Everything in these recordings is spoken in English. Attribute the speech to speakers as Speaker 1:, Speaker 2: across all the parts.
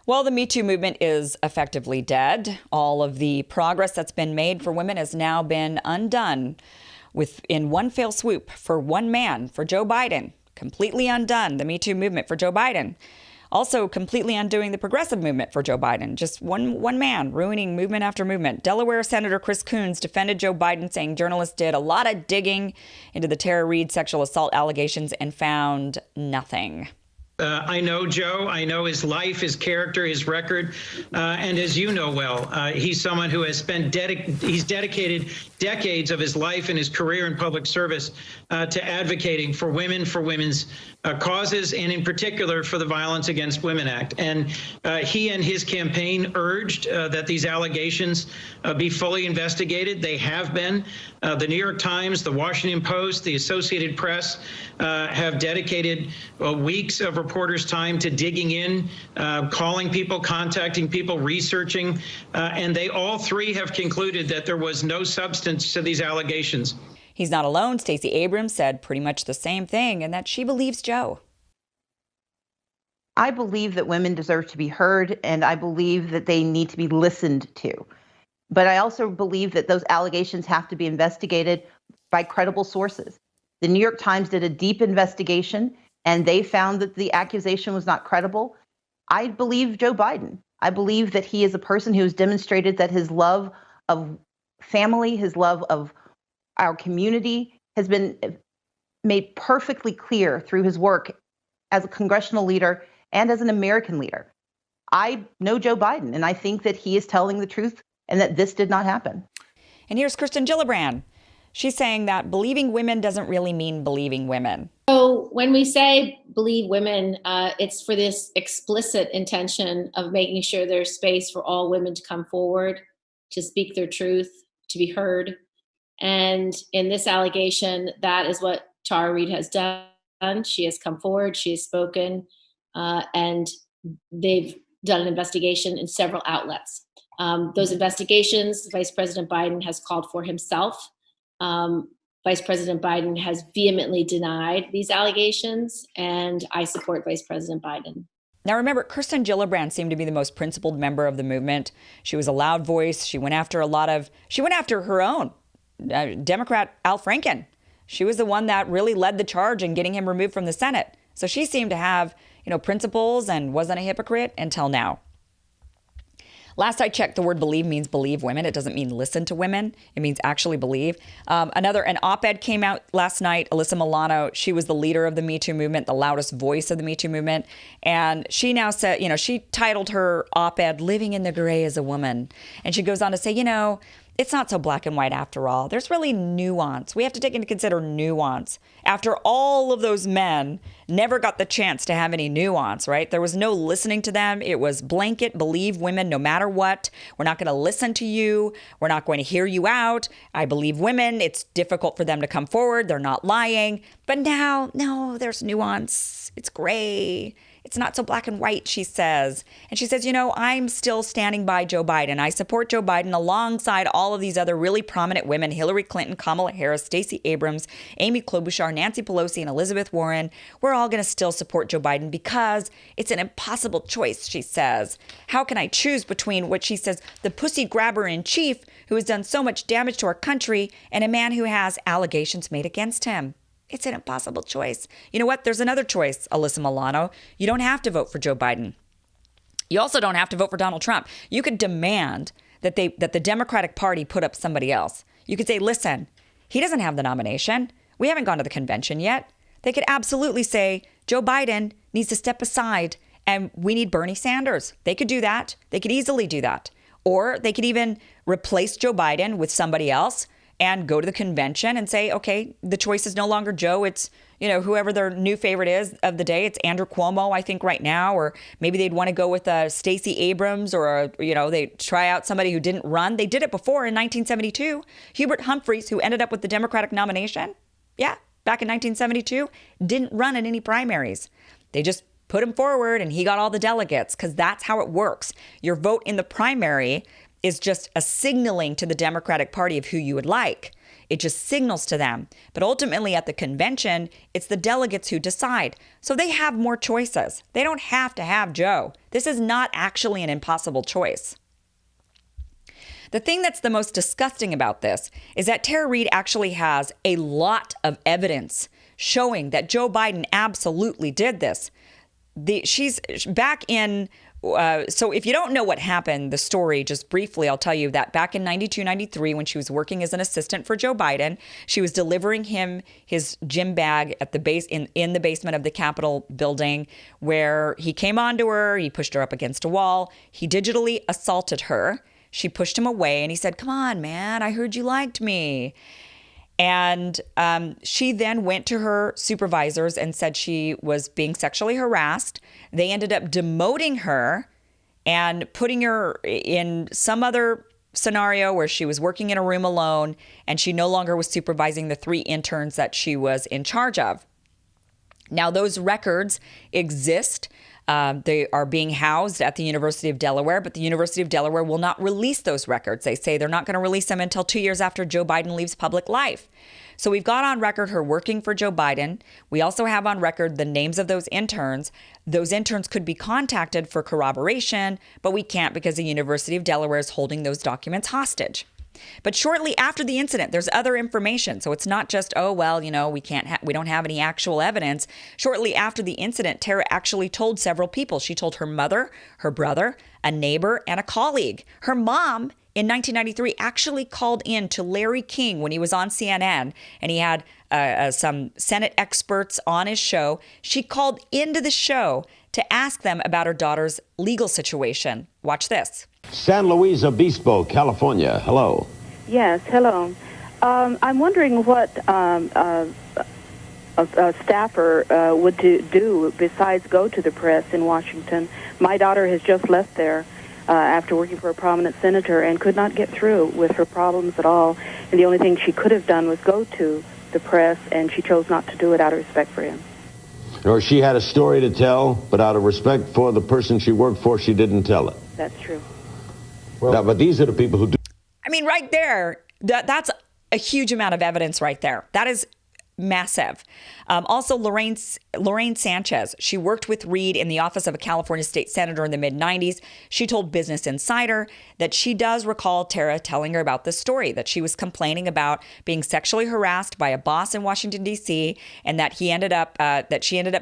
Speaker 1: Well, the Me Too movement is effectively dead. All of the progress that's been made for women has now been undone in one fell swoop for one man, for Joe Biden. Completely undone the Me Too movement for Joe Biden. Also completely undoing the progressive movement for Joe Biden. Just one man ruining movement after movement. Delaware Senator Chris Coons defended Joe Biden, saying journalists did a lot of digging into the Tara Reade sexual assault allegations and found nothing.
Speaker 2: I know Joe. I know his life, his character, his record. And as you know well, he's someone who has he's dedicated decades of his life and his career in public service to advocating for women, for women's causes, and in particular for the Violence Against Women Act. And he and his campaign urged that these allegations be fully investigated. They have been. The New York Times, the Washington Post, the Associated Press have dedicated weeks of reporters' time to digging in, calling people, contacting people, researching, and they all three have concluded that there was no substance to these allegations.
Speaker 1: He's not alone. Stacey Abrams said pretty much the same thing, and that she believes Joe.
Speaker 3: I believe that women deserve to be heard, and I believe that they need to be listened to. But I also believe that those allegations have to be investigated by credible sources. The New York Times did a deep investigation, and they found that the accusation was not credible. I believe Joe Biden. I believe that he is a person who has demonstrated that his love of family, his love of our community has been made perfectly clear through his work as a congressional leader and as an American leader. I know Joe Biden, and I think that he is telling the truth and that this did not happen.
Speaker 1: And here's Kirsten Gillibrand. She's saying that believing women doesn't really mean believing women.
Speaker 4: So when we say believe women, it's for this explicit intention of making sure there's space for all women to come forward, to speak their truth, to be heard. And in this allegation, that is what Tara Reade has done. She has come forward, she has spoken, and they've done an investigation in several outlets. Those investigations, Vice President Biden has called for himself. Vice President Biden has vehemently denied these allegations, and I support Vice President Biden.
Speaker 1: Now, remember, Kirsten Gillibrand seemed to be the most principled member of the movement. She was a loud voice. She went after her own Democrat Al Franken. She was the one that really led the charge in getting him removed from the Senate. So she seemed to have, principles and wasn't a hypocrite until now. Last I checked, the word believe means believe women. It doesn't mean listen to women. It means actually believe. An op-ed came out last night. Alyssa Milano, she was the leader of the Me Too movement, the loudest voice of the Me Too movement. And she now said, she titled her op-ed, Living in the Gray as a Woman. And she goes on to say, it's not so black and white after all. There's really nuance. We have to take into consider nuance. After all of those men never got the chance to have any nuance, right? There was no listening to them. It was blanket, believe women no matter what. We're not going to listen to you. We're not going to hear you out. I believe women. It's difficult for them to come forward. They're not lying. But now, no, there's nuance. It's gray. It's not so black and white, she says. And she says, I'm still standing by Joe Biden. I support Joe Biden alongside all of these other really prominent women, Hillary Clinton, Kamala Harris, Stacey Abrams, Amy Klobuchar, Nancy Pelosi, and Elizabeth Warren. We're all going to still support Joe Biden because it's an impossible choice, she says. How can I choose between what she says, the pussy grabber in chief who has done so much damage to our country and a man who has allegations made against him? It's an impossible choice. You know what? There's another choice, Alyssa Milano. You don't have to vote for Joe Biden. You also don't have to vote for Donald Trump. You could demand that the Democratic Party put up somebody else. You could say, listen, he doesn't have the nomination. We haven't gone to the convention yet. They could absolutely say, Joe Biden needs to step aside and we need Bernie Sanders. They could do that. They could easily do that. Or they could even replace Joe Biden with somebody else and go to the convention and say, okay, the choice is no longer Joe. It's, whoever their new favorite is of the day. It's Andrew Cuomo, I think, right now. Or maybe they'd want to go with Stacey Abrams or, they try out somebody who didn't run. They did it before in 1972. Hubert Humphreys, who ended up with the Democratic nomination. Yeah, back in 1972, didn't run in any primaries. They just put him forward and he got all the delegates because that's how it works. Your vote in the primary is just a signaling to the Democratic Party of who you would like. It just signals to them. But ultimately at the convention, it's the delegates who decide. So they have more choices. They don't have to have Joe. This is not actually an impossible choice. The thing that's the most disgusting about this is that Tara Reade actually has a lot of evidence showing that Joe Biden absolutely did this. She's back in, so if you don't know what happened, the story, just briefly, I'll tell you that back in 92, 93, when she was working as an assistant for Joe Biden, she was delivering him his gym bag at the base in the basement of the Capitol building, where he came onto her, he pushed her up against a wall, he digitally assaulted her. She pushed him away and he said, "Come on, man, I heard you liked me." And she then went to her supervisors and said she was being sexually harassed. They ended up demoting her and putting her in some other scenario where she was working in a room alone and she no longer was supervising the 3 interns that she was in charge of. Now, those records exist. They are being housed at the University of Delaware, but the University of Delaware will not release those records. They say they're not going to release them until 2 years after Joe Biden leaves public life. So we've got on record her working for Joe Biden. We also have on record the names of those interns. Those interns could be contacted for corroboration, but we can't because the University of Delaware is holding those documents hostage. But shortly after the incident, there's other information. So it's not just, oh, well, we don't have any actual evidence. Shortly after the incident, Tara actually told several people. She told her mother, her brother, a neighbor, and a colleague. Her mom in 1993 actually called in to Larry King when he was on CNN and he had some Senate experts on his show. She called into the show to ask them about her daughter's legal situation. Watch this.
Speaker 5: San Luis Obispo, California. Hello.
Speaker 6: Yes, hello. I'm wondering what a staffer would do besides go to the press in Washington. My daughter has just left there after working for a prominent senator and could not get through with her problems at all. And the only thing she could have done was go to the press, and she chose not to do it out of respect for him.
Speaker 5: Or she had a story to tell, but out of respect for the person she worked for, she didn't tell it.
Speaker 6: That's true.
Speaker 5: Well, but these are the people who do.
Speaker 1: I mean, right there, that's a huge amount of evidence right there. That is massive. Also, Lorraine Sanchez, she worked with Reade in the office of a California state senator in the mid-90s. She told Business Insider that she does recall Tara telling her about this story, that she was complaining about being sexually harassed by a boss in Washington, D.C., and that she ended up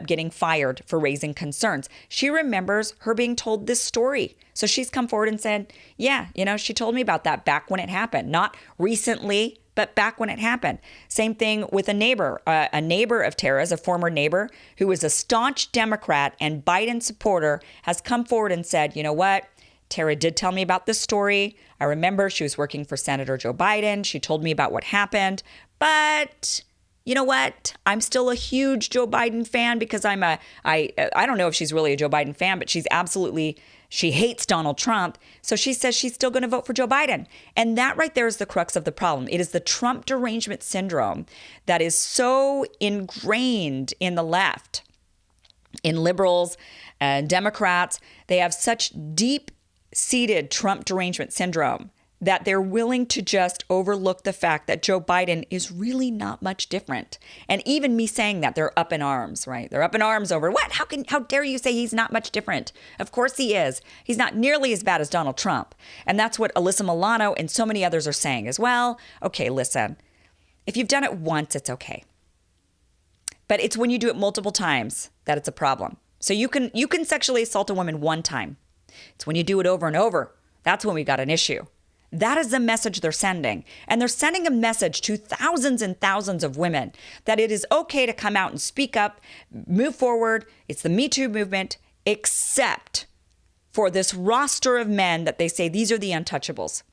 Speaker 1: getting fired for raising concerns. She remembers her being told this story. So she's come forward and said, yeah, she told me about that back when it happened, not recently, but back when it happened. Same thing with a neighbor of Tara's, a former neighbor who was a staunch Democrat and Biden supporter, has come forward and said, you know what? Tara did tell me about this story. I remember she was working for Senator Joe Biden. She told me about what happened. But you know what? I'm still a huge Joe Biden fan because I don't know if she's really a Joe Biden fan, but she hates Donald Trump. So she says she's still going to vote for Joe Biden. And that right there is the crux of the problem. It is the Trump derangement syndrome that is so ingrained in the left, in liberals and Democrats. They have such deep-seated Trump derangement syndrome that they're willing to just overlook the fact that Joe Biden is really not much different. And even me saying that, they're up in arms, right? They're up in arms over, what? How dare you say he's not much different? Of course he is. He's not nearly as bad as Donald Trump. And that's what Alyssa Milano and so many others are saying as well. Okay, listen, if you've done it once, it's okay. But it's when you do it multiple times that it's a problem. So you can sexually assault a woman one time. It's when you do it over and over. That's when we got an issue. That is the message they're sending. And they're sending a message to thousands and thousands of women that it is okay to come out and speak up, move forward. It's the Me Too movement, except for this roster of men that they say these are the untouchables.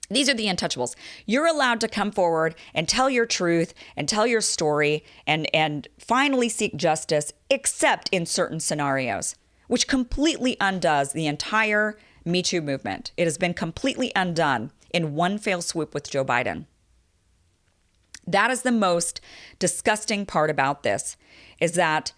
Speaker 1: These are the untouchables. You're allowed to come forward and tell your truth and tell your story and finally seek justice, except in certain scenarios, which completely undoes the entire Me Too movement. It has been completely undone in one fell swoop with Joe Biden. That is the most disgusting part about this, is that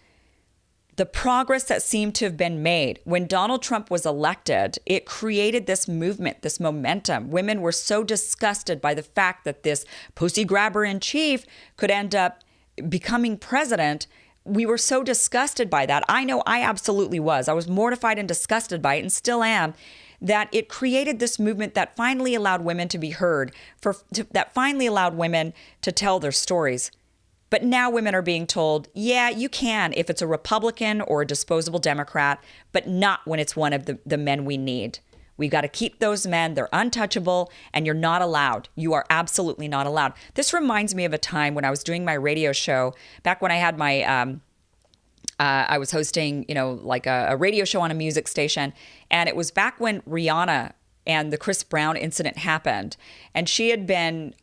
Speaker 1: the progress that seemed to have been made. When Donald Trump was elected, it created this movement, this momentum. Women were so disgusted by the fact that this pussy grabber in chief could end up becoming president. We were so disgusted by that. I know I absolutely was. I was mortified and disgusted by it, and still am, that it created this movement that finally allowed women to be heard, that finally allowed women to tell their stories. But now women are being told, yeah, you can if it's a Republican or a disposable Democrat, but not when it's one of the men we need. We've got to keep those men. They're untouchable, and you're not allowed. You are absolutely not allowed. This reminds me of a time when I was doing my radio show, back when I had my, I was hosting, like a radio show on a music station. And it was back when Rihanna and the Chris Brown incident happened. And she had been,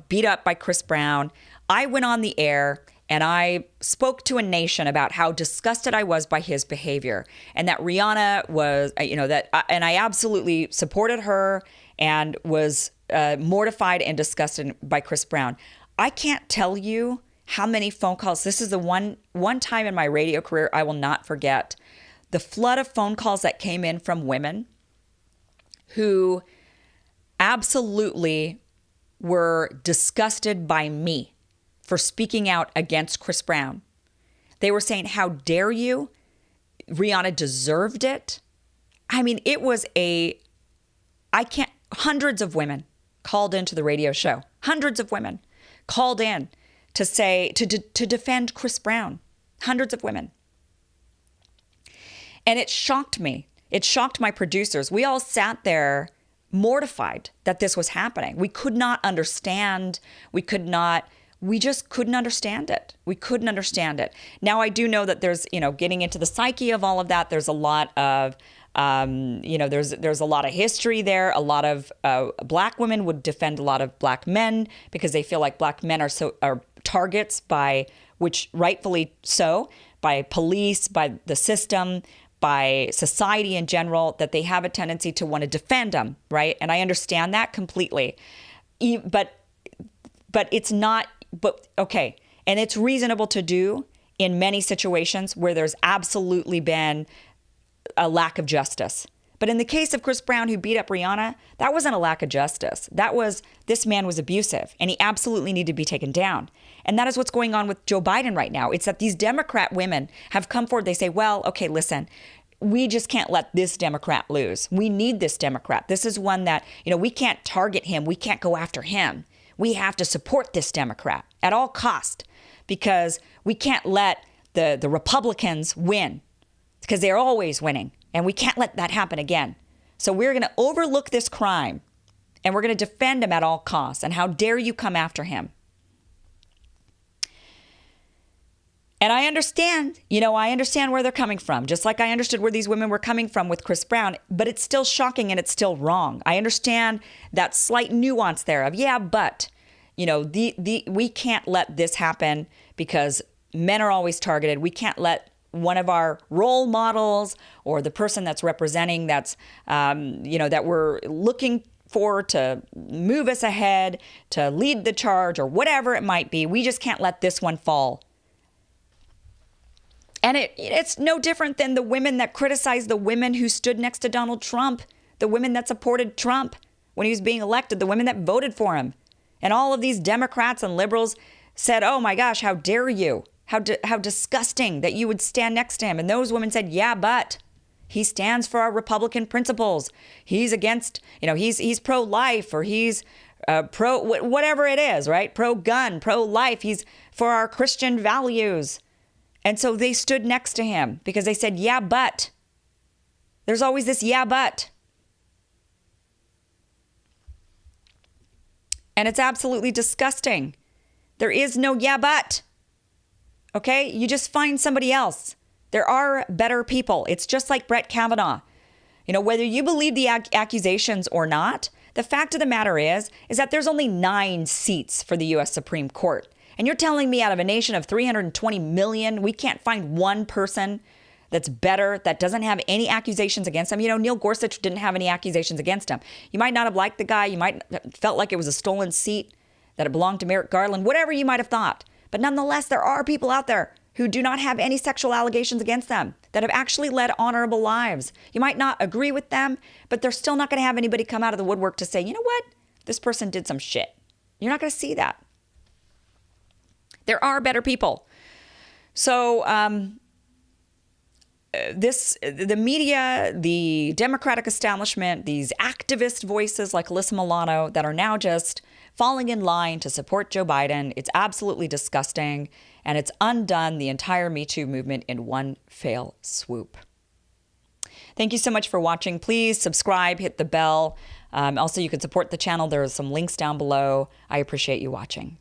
Speaker 1: beat up by Chris Brown. I went on the air and I spoke to a nation about how disgusted I was by his behavior, and that Rihanna was, and I absolutely supported her and was mortified and disgusted by Chris Brown. I can't tell you how many phone calls. This is the one time in my radio career I will not forget. The flood of phone calls that came in from women who absolutely were disgusted by me for speaking out against Chris Brown. They were saying, how dare you? Rihanna deserved it. I mean, it was hundreds of women called into the radio show. Hundreds of women called in to say, to defend Chris Brown. Hundreds of women. And it shocked me. It shocked my producers. We all sat there mortified that this was happening. We could not understand. We just couldn't understand it. We couldn't understand it. Now, I do know that there's, getting into the psyche of all of that, there's a lot of, there's a lot of history there. A lot of black women would defend a lot of black men because they feel like black men are targets which rightfully so, by police, by the system, by society in general, that they have a tendency to want to defend them, right? And I understand that completely. But it's not. But okay, and it's reasonable to do in many situations where there's absolutely been a lack of justice. But in the case of Chris Brown, who beat up Rihanna, that wasn't a lack of justice. This man was abusive, and he absolutely needed to be taken down. And that is what's going on with Joe Biden right now. It's that these Democrat women have come forward. They say, well, okay, listen, we just can't let this Democrat lose. We need this Democrat. This is one that, we can't target him. We can't go after him. We have to support this Democrat at all cost, because we can't let the Republicans win, because they're always winning, and we can't let that happen again. So we're going to overlook this crime, and we're going to defend him at all costs. And how dare you come after him? And I understand, I understand where they're coming from, just like I understood where these women were coming from with Chris Brown, but it's still shocking and it's still wrong. I understand that slight nuance there of, but, we can't let this happen because men are always targeted. We can't let one of our role models or the person that's representing that we're looking for to move us ahead, to lead the charge or whatever it might be. We just can't let this one fall. And it's no different than the women that criticized the women who stood next to Donald Trump, the women that supported Trump when he was being elected, the women that voted for him. And all of these Democrats and liberals said, oh my gosh, how dare you? How disgusting that you would stand next to him. And those women said, but he stands for our Republican principles. He's against, he's pro-life, or he's pro, whatever it is, right? Pro-gun, pro-life. He's for our Christian values. And so they stood next to him because they said, but. There's always this but. And it's absolutely disgusting. There is no but. Okay? You just find somebody else. There are better people. It's just like Brett Kavanaugh. Whether you believe the accusations or not, the fact of the matter is that there's only 9 seats for the U.S. Supreme Court. And you're telling me out of a nation of 320 million, we can't find one person that's better, that doesn't have any accusations against him? Neil Gorsuch didn't have any accusations against him. You might not have liked the guy. You might have felt like it was a stolen seat, that it belonged to Merrick Garland, whatever you might have thought. But nonetheless, there are people out there who do not have any sexual allegations against them, that have actually led honorable lives. You might not agree with them, but they're still not going to have anybody come out of the woodwork to say, you know what? This person did some shit. You're not going to see that. There are better people. So the media, the Democratic establishment, these activist voices like Alyssa Milano that are now just falling in line to support Joe Biden, it's absolutely disgusting. And it's undone the entire Me Too movement in one fell swoop. Thank you so much for watching. Please subscribe, hit the bell. Also, you can support the channel. There are some links down below. I appreciate you watching.